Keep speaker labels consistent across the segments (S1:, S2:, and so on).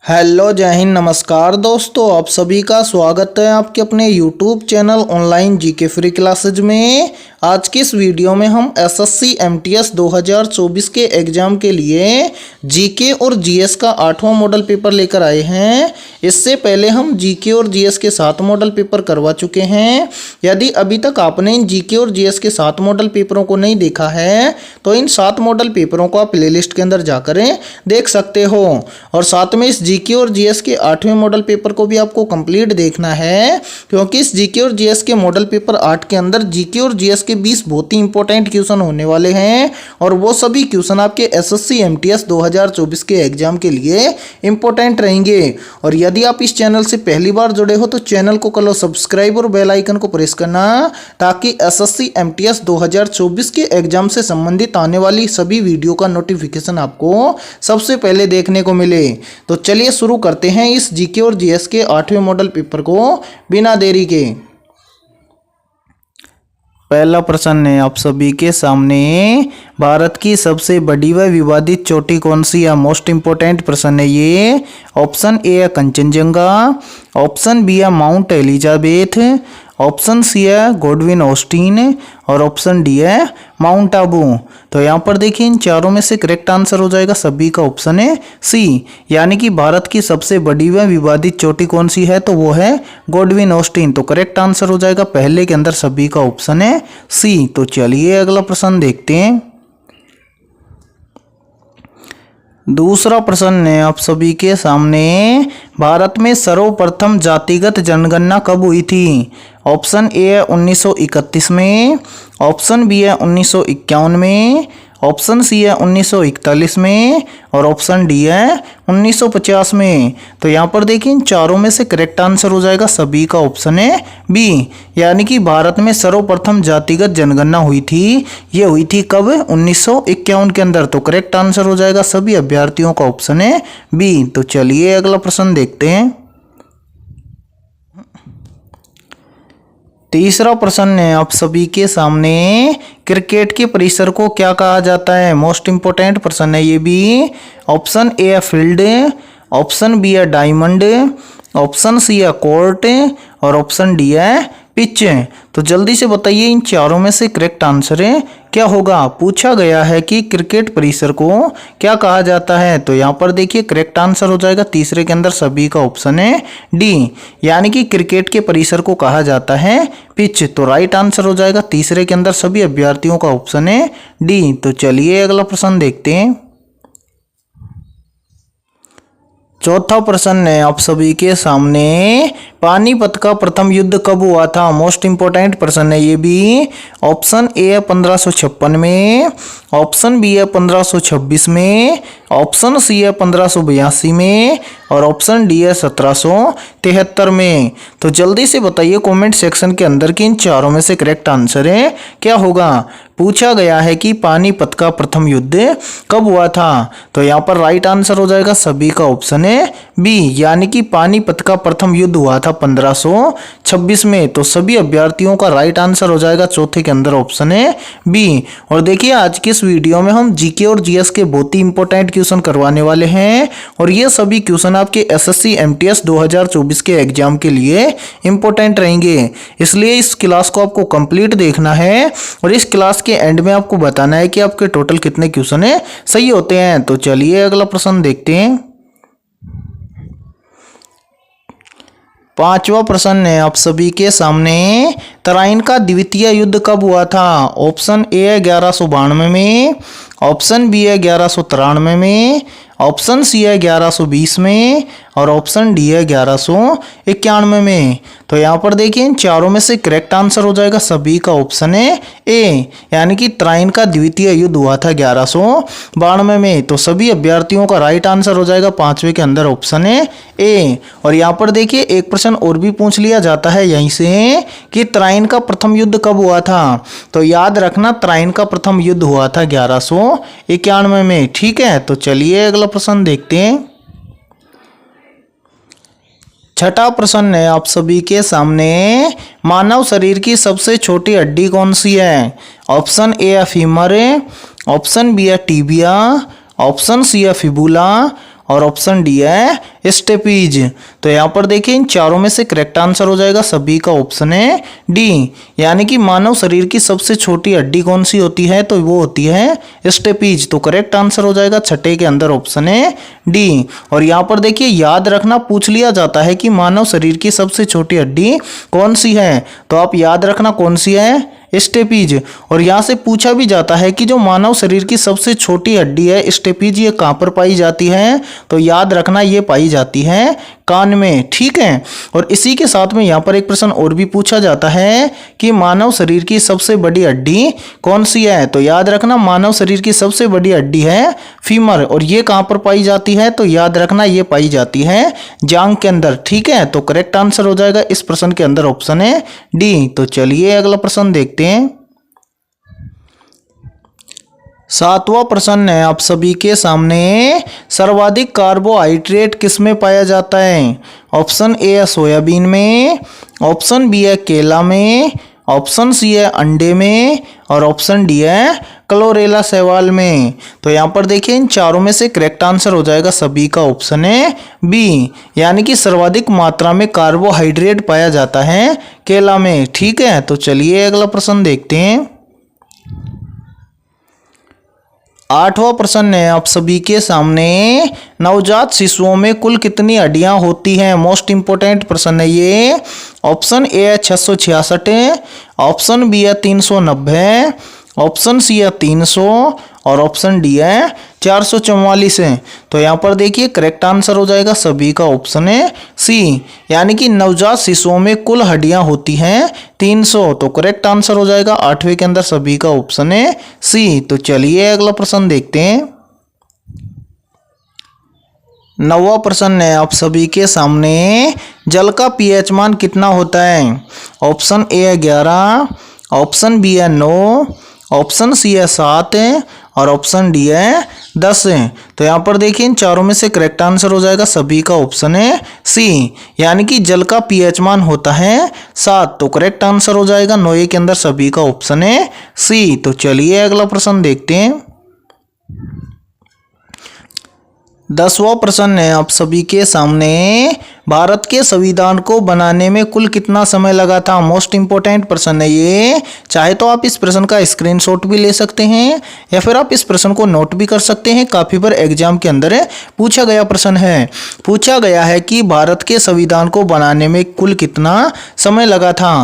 S1: Hello जय हिंद नमस्कार दोस्तों, आप सभी का स्वागत है आपके अपने YouTube channel online GK free classes में। आज की इस वीडियो में हम एसएससी एमटीएस 2024 के एग्ज़ाम के लिए जीके और जीएस का 8वां मॉडल पेपर लेकर आए हैं। इससे पहले हम जीके और जीएस के 7 मॉडल पेपर करवा चुके हैं। यदि अभी तक आपने इन जीके और जीएस के 7 मॉडल पेपरों को नहीं देखा है तो इन 7 मॉडल पेपरों को आप प्लेलिस्ट के अंदर जाकर देख सकते हो। और साथ में इस जीके और जीएस के 8वें मॉडल पेपर को भी आपको कंप्लीट देखना है, क्योंकि इस जीके और जीएस के मॉडल पेपर 8 के अंदर जीके और जीएस के 20 बहुत ही इंपॉर्टेंट क्वेश्चन होने वाले हैं। और वो सभी क्वेश्चन आपके एसएससी एमटीएस 2024 के एग्जाम के लिए इंपॉर्टेंट रहेंगे। और यदि आप इस चैनल से पहली बार जुड़े हो तो चैनल को कर लो सब्सक्राइब और बेल आइकन को प्रेस करना, ताकि एसएससी एमटीएस 2024 के एग्जाम से संबंधित आने वाली सभी वीडियो का नोटिफिकेशन आपको सबसे पहले देखने को मिले। तो चलिए शुरू करते हैं इस जीके और जीएस के 8वें मॉडल पेपर को बिना देरी के। पहला प्रश्न है आप सभी के सामने, भारत की सबसे बड़ी व विवादित चोटी कौन सी है? मोस्ट इंपोर्टेंट प्रश्न है ये। ऑप्शन ए है कंचनजंगा, ऑप्शन बी है माउंट एलिजाबेथ, ऑप्शन सी है गॉडविन ऑस्टिन और ऑप्शन डी है माउंट आबू। तो यहाँ पर देखिए इन चारों में से करेक्ट आंसर हो जाएगा सभी का ऑप्शन है सी, यानी कि भारत की सबसे बड़ी व विवादित चोटी कौन सी है तो वो है गॉडविन ऑस्टिन। तो करेक्ट आंसर हो जाएगा पहले के अंदर सभी का ऑप्शन है सी। तो चलिए अगला प्रश्न देखते हैं। दूसरा प्रश्न है आप सभी के सामने, भारत में सर्वप्रथम जातिगत जनगणना कब हुई थी? ऑप्शन ए है 1931 में, ऑप्शन बी है 1951 में, ऑप्शन सी है 1941 में और ऑप्शन डी है 1950 में। तो यहाँ पर देखिए इन चारों में से करेक्ट आंसर हो जाएगा सभी का ऑप्शन है बी, यानी कि भारत में सर्वप्रथम जातिगत जनगणना हुई थी। ये हुई थी कब? 1951 के अंदर। तो करेक्ट आंसर हो जाएगा सभी अभ्यर्थियों का ऑप्शन है बी। तो चलिए अगला प्रश्न देखते हैं। तीसरा प्रश्न है आप सभी के सामने, क्रिकेट के परिसर को क्या कहा जाता है? मोस्ट इंपोर्टेंट प्रश्न है ये भी। ऑप्शन ए है फील्ड, ऑप्शन बी है डायमंड, ऑप्शन सी है कोर्ट और ऑप्शन डी है पिच। तो जल्दी से बताइए इन चारों में से करेक्ट आंसर है क्या होगा? पूछा गया है कि क्रिकेट परिसर को क्या कहा जाता है। तो यहाँ पर देखिए करेक्ट आंसर हो जाएगा तीसरे के अंदर सभी का ऑप्शन है डी, यानी कि क्रिकेट के परिसर को कहा जाता है पिच। तो राइट आंसर हो जाएगा तीसरे के अंदर सभी अभ्यर्थियों का ऑप्शन है डी। तो चलिए अगला प्रश्न देखते हैं। चौथा प्रश्न है आप सभी के सामने, पानीपत का प्रथम युद्ध कब हुआ था? मोस्ट इंपोर्टेंट प्रश्न है ये भी। ऑप्शन ए है 1556 में, ऑप्शन बी है 1526 में, ऑप्शन सी है 1582 में और ऑप्शन डी है 1773 में। तो जल्दी से बताइए कमेंट सेक्शन के अंदर कि इन चारों में से करेक्ट आंसर है क्या होगा? पूछा गया है कि पानीपत का प्रथम युद्ध कब हुआ था। तो यहाँ पर राइट आंसर हो जाएगा सभी का ऑप्शन है बी, यानी कि पानीपत का प्रथम युद्ध हुआ था 1526 में। तो सभी अभ्यर्थियों का राइट आंसर हो जाएगा चौथे के अंदर ऑप्शन है बी। और देखिए आज के इस वीडियो में हम जीके और जीएस के बहुत ही इंपॉर्टेंट क्वेश्चन करवाने वाले हैं, और ये सभी क्वेश्चन आपके एसएससी एमटीएस 2024 के एग्जाम के लिए इंपॉर्टेंट रहेंगे। इसलिए इस क्लास को आपको कंप्लीट देखना है और इस क्लास के एंड में आपको बताना है कि आपके टोटल कितने क्वेश्चन है सही होते हैं। तो चलिए अगला प्रश्न देखते हैं। पांचवा प्रश्न है आप सभी के सामने, तराइन का द्वितीय युद्ध कब हुआ था? ऑप्शन ए है 1192 में, ऑप्शन बी है 1193 में, ऑप्शन सी है 1120 में और ऑप्शन डी है 1191 में। तो यहाँ पर देखिए इन चारों में से करेक्ट आंसर हो जाएगा सभी का ऑप्शन है ए, यानी कि तराइन का द्वितीय युद्ध हुआ था 1192 में। तो सभी अभ्यर्थियों का राइट आंसर हो जाएगा पांचवे के अंदर ऑप्शन है ए। और यहाँ पर देखिए एक प्रश्न और भी पूछ लिया जाता है यहीं से कि तराइन का प्रथम युद्ध कब हुआ था। तो याद रखना तराइन का प्रथम युद्ध हुआ था 1191 में। ठीक है, तो चलिए अगला प्रश्न देखते हैं। छठा प्रश्न है आप सभी के सामने, मानव शरीर की सबसे छोटी हड्डी कौन सी है? ऑप्शन ए है फीमर, ऑप्शन बी है टीबिया, ऑप्शन सी है फिबुला और ऑप्शन डी है स्टेपीज। तो यहाँ पर देखिए इन चारों में से करेक्ट आंसर हो जाएगा सभी का ऑप्शन है डी, यानी कि मानव शरीर की सबसे छोटी हड्डी कौन सी होती है, तो वो होती है स्टेपीज। तो करेक्ट आंसर हो जाएगा छठे के अंदर ऑप्शन है डी। और यहाँ पर देखिए याद रखना पूछ लिया जाता है कि मानव शरीर की सबसे छोटी हड्डी कौन सी है, तो आप याद रखना कौन सी है, स्टेपीज। और यहाँ से पूछा भी जाता है कि जो मानव शरीर की सबसे छोटी हड्डी है स्टेपीज, ये कहाँ पर पाई जाती है, तो याद रखना ये पाई जाती है कान में, ठीक है। और इसी के साथ में यहाँ पर एक प्रश्न और भी पूछा जाता है कि मानव शरीर की सबसे बड़ी हड्डी कौन सी है, तो याद रखना मानव शरीर की सबसे बड़ी हड्डी है फीमर। और ये कहाँ पर पाई जाती है, तो याद रखना ये पाई जाती है जांघ के अंदर, ठीक है। तो करेक्ट आंसर हो जाएगा इस प्रश्न के अंदर ऑप्शन है डी। तो चलिए अगला प्रश्न देखते हैं। सातवां प्रश्न है आप सभी के सामने, सर्वाधिक कार्बोहाइड्रेट किस में पाया जाता है। ऑप्शन ए है सोयाबीन में, ऑप्शन बी है केला में, ऑप्शन सी है अंडे में, और ऑप्शन डी है क्लोरेला शैवाल में। तो यहाँ पर देखिए इन चारों में से करेक्ट आंसर हो जाएगा सभी का ऑप्शन है बी, यानी कि सर्वाधिक मात्रा में कार्बोहाइड्रेट पाया जाता है केला में, ठीक है। तो चलिए अगला प्रश्न देखते हैं। आठवां प्रश्न है आप सभी के सामने, नवजात शिशुओं में कुल कितनी हड्डियां होती हैं। मोस्ट इंपोर्टेंट प्रश्न है ये। ऑप्शन ए है 666, ऑप्शन बी है 390, ऑप्शन सी है 300, और ऑप्शन डी है 444 है। तो यहाँ पर देखिए करेक्ट आंसर हो जाएगा सभी का ऑप्शन है सी, यानी कि नवजात शिशुओं में कुल हड्डियां होती हैं 300। तो करेक्ट आंसर हो जाएगा आठवें के अंदर सभी का ऑप्शन है सी। तो चलिए अगला प्रश्न देखते हैं। नौवां प्रश्न है आप सभी के सामने, जल का पीएच मान कितना होता है। ऑप्शन ए है 11, ऑप्शन बी है 9, ऑप्शन सी है 7 और ऑप्शन डी है 10 है। तो यहाँ पर देखिए इन चारों में से करेक्ट आंसर हो जाएगा सभी का ऑप्शन है सी, यानी कि जल का पीएच मान होता है 7। तो करेक्ट आंसर हो जाएगा 9 के अंदर सभी का ऑप्शन है सी। तो चलिए अगला प्रश्न देखते हैं। 10वां प्रश्न है आप सभी के सामने, भारत के संविधान को बनाने में कुल कितना समय लगा था। मोस्ट इंपोर्टेंट प्रश्न है ये। चाहे तो आप इस प्रश्न का स्क्रीनशॉट भी ले सकते हैं या फिर आप इस प्रश्न को नोट भी कर सकते हैं। काफी बार एग्जाम के अंदर पूछा गया प्रश्न है। पूछा गया है कि भारत के संविधान को बनाने में कुल कितना समय लगा था।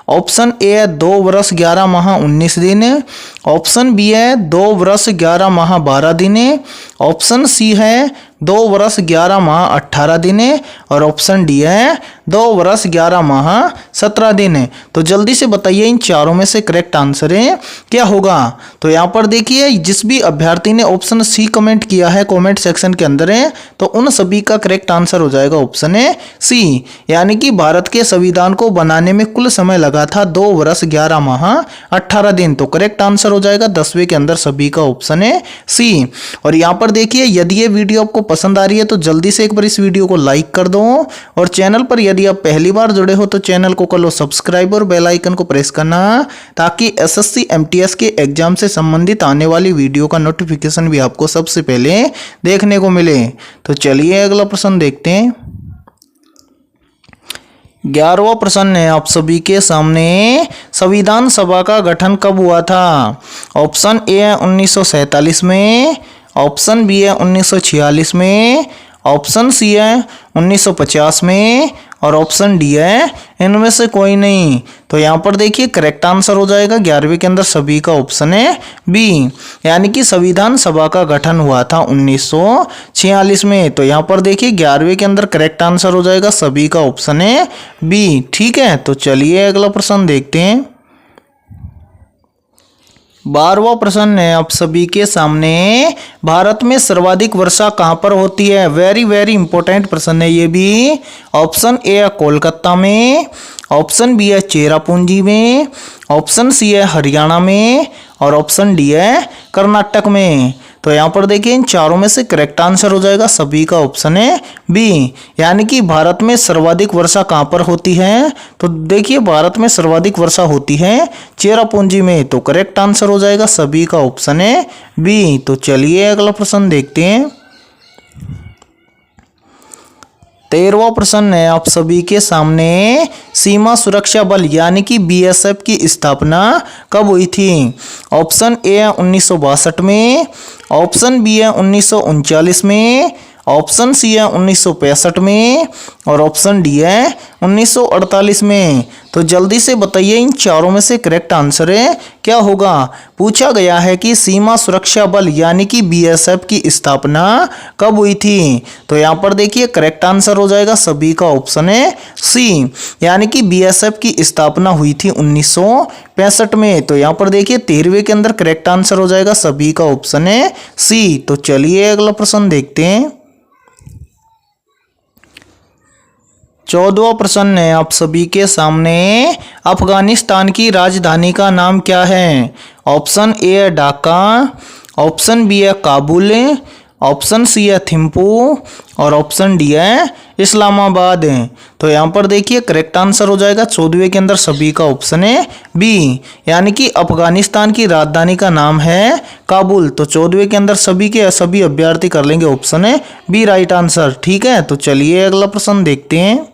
S1: ऑप्शन ए है 2 वर्ष 11 माह 19 दिन, ऑप्शन बी है 2 वर्ष 11 माह 12 दिन, ऑप्शन सी है 2 वर्ष 11 माह 18 दिन, और ऑप्शन डी है 2 वर्ष 11 माह 17 दिन। तो जल्दी से बताइए इन चारों में से करेक्ट आंसर है क्या होगा। तो यहाँ पर देखिए जिस भी अभ्यर्थी ने ऑप्शन सी कमेंट किया है कमेंट सेक्शन के अंदर है, तो उन सभी का करेक्ट आंसर हो जाएगा ऑप्शन है सी, यानी कि भारत के संविधान को बनाने में कुल समय लगा था 2 वर्ष 11 माह 18 दिन। तो करेक्ट आंसर हो जाएगा 10वें के अंदर सभी का ऑप्शन है सी। और यहाँ पर देखिए यदि ये वीडियो आपको पसंद आ रही है तो जल्दी से एक बार इस वीडियो को लाइक कर दो, और चैनल पर यदि आप पहली बार जुड़े हो तो चैनल को कर लो सब्सक्राइब और बेल आइकन को प्रेस करना, ताकि एसएससी एमटीएस के एग्जाम से संबंधित आने वाली वीडियो का नोटिफिकेशन भी आपको सबसे पहले देखने को मिले। तो चलिए अगला प्रश्न देखते हैं। 11वां प्रश्न है आप सभी के सामने, संविधान सभा का गठन कब हुआ था। ऑप्शन ए है 1947 में, ऑप्शन बी है 1946 में, ऑप्शन सी है 1950 में, और ऑप्शन डी है इनमें से कोई नहीं। तो यहाँ पर देखिए करेक्ट आंसर हो जाएगा 11वें के अंदर सभी का ऑप्शन है बी, यानी कि संविधान सभा का गठन हुआ था 1946 में। तो यहाँ पर देखिए 11वें के अंदर करेक्ट आंसर हो जाएगा सभी का ऑप्शन है बी, ठीक है। तो चलिए अगला प्रश्न देखते हैं। 12वां प्रश्न है आप सभी के सामने, भारत में सर्वाधिक वर्षा कहां पर होती है। वेरी वेरी इंपॉर्टेंट प्रश्न है ये भी। ऑप्शन ए है कोलकाता में, ऑप्शन बी है चेरापूंजी में, ऑप्शन सी है हरियाणा में, और ऑप्शन डी है कर्नाटक में। तो यहाँ पर देखिए इन चारों में से करेक्ट आंसर हो जाएगा सभी का ऑप्शन है बी, यानी कि भारत में सर्वाधिक वर्षा कहाँ पर होती है। तो देखिए भारत में सर्वाधिक वर्षा होती है चेरापूंजी में। तो करेक्ट आंसर हो जाएगा सभी का ऑप्शन है बी। तो चलिए अगला प्रश्न देखते हैं। 13वां प्रश्न है आप सभी के सामने, सीमा सुरक्षा बल यानी कि बीएसएफ की स्थापना कब हुई थी? ऑप्शन ए है 1962 में, ऑप्शन बी है 1939 में, ऑप्शन सी है 1965 में और ऑप्शन डी है 1948 में। तो जल्दी से बताइए इन चारों में से करेक्ट आंसर है क्या होगा? पूछा गया है कि सीमा सुरक्षा बल यानी कि बीएसएफ की स्थापना कब हुई थी? तो यहाँ पर देखिए करेक्ट आंसर हो जाएगा सभी का ऑप्शन है सी, यानी कि बीएसएफ की स्थापना हुई थी 1965 में। तो यहाँ पर देखिए 13वें के अंदर करेक्ट आंसर हो जाएगा सभी का ऑप्शन है सी। तो चलिए अगला प्रश्न देखते हैं। 14वां प्रश्न है आप सभी के सामने, अफगानिस्तान की राजधानी का नाम क्या है? ऑप्शन ए है ढाका, ऑप्शन बी है काबुल, ऑप्शन सी है थिम्पू और ऑप्शन डी है इस्लामाबाद। तो यहाँ पर देखिए करेक्ट आंसर हो जाएगा 14वें के अंदर सभी का ऑप्शन है बी, यानी कि अफगानिस्तान की राजधानी का नाम है काबुल। तो 14वें के अंदर सभी के सभी अभ्यर्थी कर लेंगे ऑप्शन है बी राइट आंसर। ठीक है, तो चलिए अगला प्रश्न देखते हैं।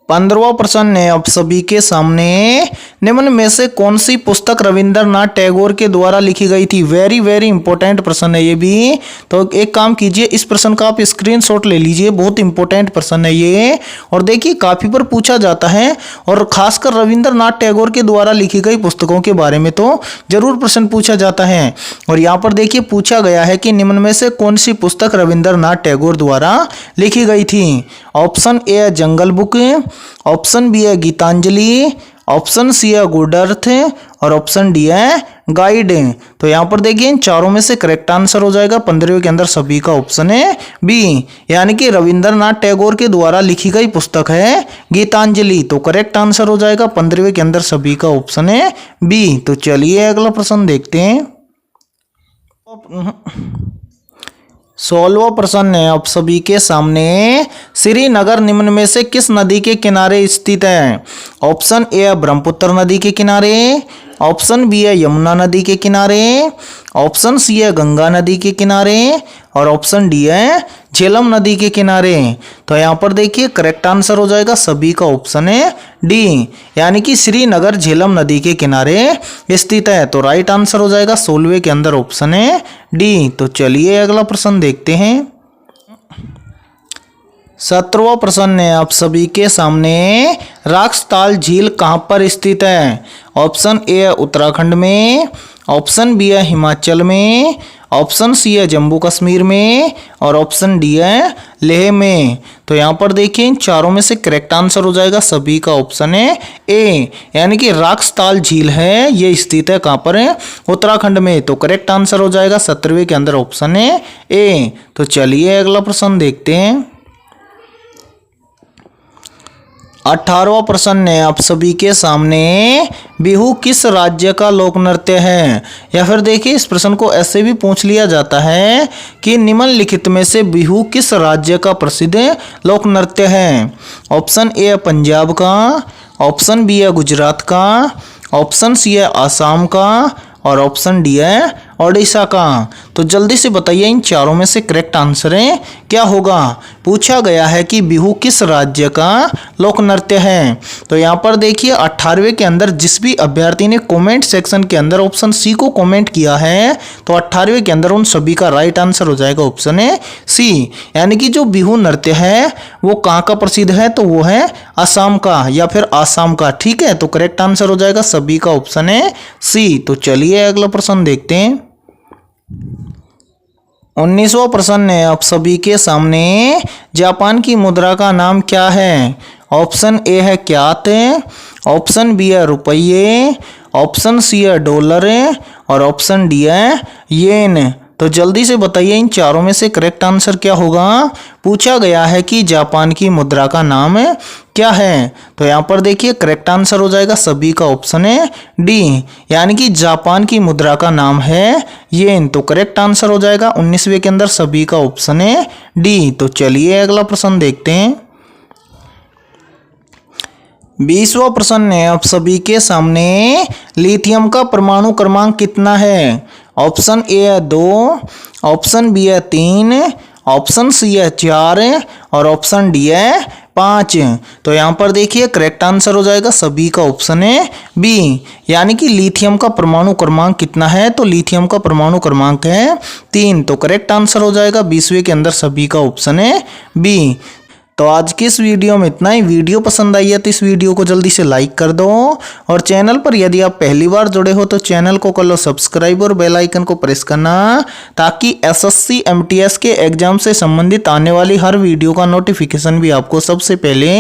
S1: 15वां प्रश्न है आप सभी के सामने, निम्न में से कौन सी पुस्तक रविंद्रनाथ टैगोर के द्वारा लिखी गई थी? वेरी वेरी इंपॉर्टेंट प्रश्न है ये भी। तो एक काम कीजिए, इस प्रश्न का आप स्क्रीनशॉट ले लीजिए, बहुत इंपॉर्टेंट प्रश्न है ये। और देखिए काफी पर पूछा जाता है और खासकर रविंद्रनाथ टैगोर के द्वारा लिखी गई पुस्तकों के बारे में तो जरूर प्रश्न पूछा जाता है। और यहाँ पर देखिए पूछा गया है कि निम्न में से कौन सी पुस्तक रविंद्रनाथ टैगोर द्वारा लिखी गई थी? ऑप्शन ए है जंगल बुक, ऑप्शन बी है गीतांजलि, ऑप्शन सी है गुड अर्थ और ऑप्शन डी है गाइड। तो यहाँ पर देखिए इन चारों में से करेक्ट आंसर हो जाएगा 15वें के अंदर सभी का ऑप्शन है बी, यानी कि रविंद्रनाथ टैगोर के द्वारा लिखी गई पुस्तक है गीतांजलि। तो करेक्ट आंसर हो जाएगा 15वें के अंदर सभी का ऑप्शन है बी। तो चलिए अगला प्रश्न देखते हैं। 16वां प्रश्न है आप सभी के सामने, श्रीनगर निम्न में से किस नदी के किनारे स्थित है? ऑप्शन ए है ब्रह्मपुत्र नदी के किनारे, ऑप्शन बी है यमुना नदी के किनारे, ऑप्शन सी है गंगा नदी के किनारे और ऑप्शन डी है झेलम नदी के किनारे। तो यहाँ पर देखिए करेक्ट आंसर हो जाएगा सभी का ऑप्शन है डी, यानी कि श्रीनगर झेलम नदी के किनारे स्थित है। तो राइट आंसर हो जाएगा 16वें के अंदर ऑप्शन है डी। तो चलिए अगला प्रश्न देखते हैं। 17वां प्रश्न है आप सभी के सामने, राक्सताल झील कहाँ पर स्थित है? ऑप्शन ए है उत्तराखंड में, ऑप्शन बी है हिमाचल में, ऑप्शन सी है जम्मू कश्मीर में और ऑप्शन डी है लेह में। तो यहाँ पर देखिए इन चारों में से करेक्ट आंसर हो जाएगा सभी का ऑप्शन है ए, यानी कि राक्सताल झील है ये स्थित है कहाँ पर है? उत्तराखंड में। तो करेक्ट आंसर हो जाएगा 17वें के अंदर ऑप्शन है ए। तो चलिए अगला प्रश्न देखते हैं। 18वां प्रश्न है आप सभी के सामने, बिहू किस राज्य का लोक नृत्य है? या फिर देखिए इस प्रश्न को ऐसे भी पूछ लिया जाता है कि निम्नलिखित में से बिहू किस राज्य का प्रसिद्ध लोक नृत्य है? ऑप्शन ए है पंजाब का, ऑप्शन बी है गुजरात का, ऑप्शन सी है आसाम का और ऑप्शन डी है ओडिशा का। तो जल्दी से बताइए इन चारों में से करेक्ट आंसर है क्या होगा? पूछा गया है कि बिहू किस राज्य का लोक नृत्य है। तो यहाँ पर देखिए 18वें के अंदर जिस भी अभ्यर्थी ने कमेंट सेक्शन के अंदर ऑप्शन सी को कमेंट किया है तो 18वें के अंदर उन सभी का राइट आंसर हो जाएगा ऑप्शन है सी, यानी कि जो बिहू नृत्य है वो कहाँ का प्रसिद्ध है? तो वो है असम का या फिर आसाम का। ठीक है, तो करेक्ट आंसर हो जाएगा सभी का ऑप्शन है सी। तो चलिए अगला प्रश्न देखते हैं। 19वां प्रश्न है आप सभी के सामने, जापान की मुद्रा का नाम क्या है? ऑप्शन ए है क्यात, ऑप्शन बी है रुपये, ऑप्शन सी है डॉलर और ऑप्शन डी है येन। तो जल्दी से बताइए इन चारों में से करेक्ट आंसर क्या होगा? पूछा गया है कि जापान की मुद्रा का नाम क्या है? तो यहाँ पर देखिए करेक्ट आंसर हो जाएगा सभी का ऑप्शन है डी, यानी कि जापान की मुद्रा का नाम है येन। तो करेक्ट आंसर हो जाएगा 19वें के अंदर सभी का ऑप्शन है डी। तो चलिए अगला प्रश्न देखते हैं। 20वां प्रश्न है आप सभी के सामने, लिथियम का परमाणु क्रमांक कितना है? ऑप्शन ए है 2, ऑप्शन बी है 3, ऑप्शन सी है 4 और ऑप्शन डी है 5। तो यहाँ पर देखिए करेक्ट आंसर हो जाएगा सभी का ऑप्शन है बी, यानी कि लिथियम का परमाणु क्रमांक कितना है, तो लिथियम का परमाणु क्रमांक है 3। तो करेक्ट आंसर हो जाएगा 20वें के अंदर सभी का ऑप्शन है बी। तो आज की इस वीडियो में इतना ही। वीडियो पसंद आई है तो इस वीडियो को जल्दी से लाइक कर दो, और चैनल पर यदि आप पहली बार जुड़े हो तो चैनल को कर लो सब्सक्राइब और बेल आइकन को प्रेस करना, ताकि एसएससी एमटीएस के एग्जाम से संबंधित आने वाली हर वीडियो का नोटिफिकेशन भी आपको सबसे पहले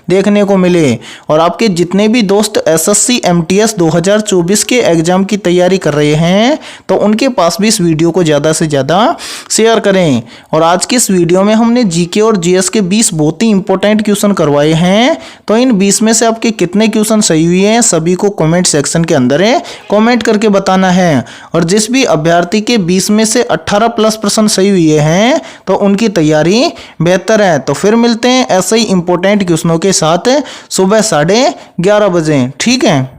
S1: देखने को मिले। और आपके जितने भी दोस्त एसएससी एमटीएस 2024 के एग्जाम की तैयारी कर रहे हैं तो उनके पास भी इस वीडियो को ज़्यादा से ज़्यादा शेयर करें। और आज की इस वीडियो में हमने जीके और जीएस के 20 बहुत ही इंपॉर्टेंट क्वेश्चन करवाए हैं। तो इन 20 में से आपके कितने क्वेश्चन सही हुए हैं सभी को कमेंट सेक्शन के अंदर कमेंट करके बताना है। और जिस भी अभ्यर्थी के 20 में से 18+ % सही हुए हैं तो उनकी तैयारी बेहतर है। तो फिर मिलते हैं ऐसे ही इंपॉर्टेंट क्वेश्चनों के साथ सुबह 11:30 बजे। ठीक है।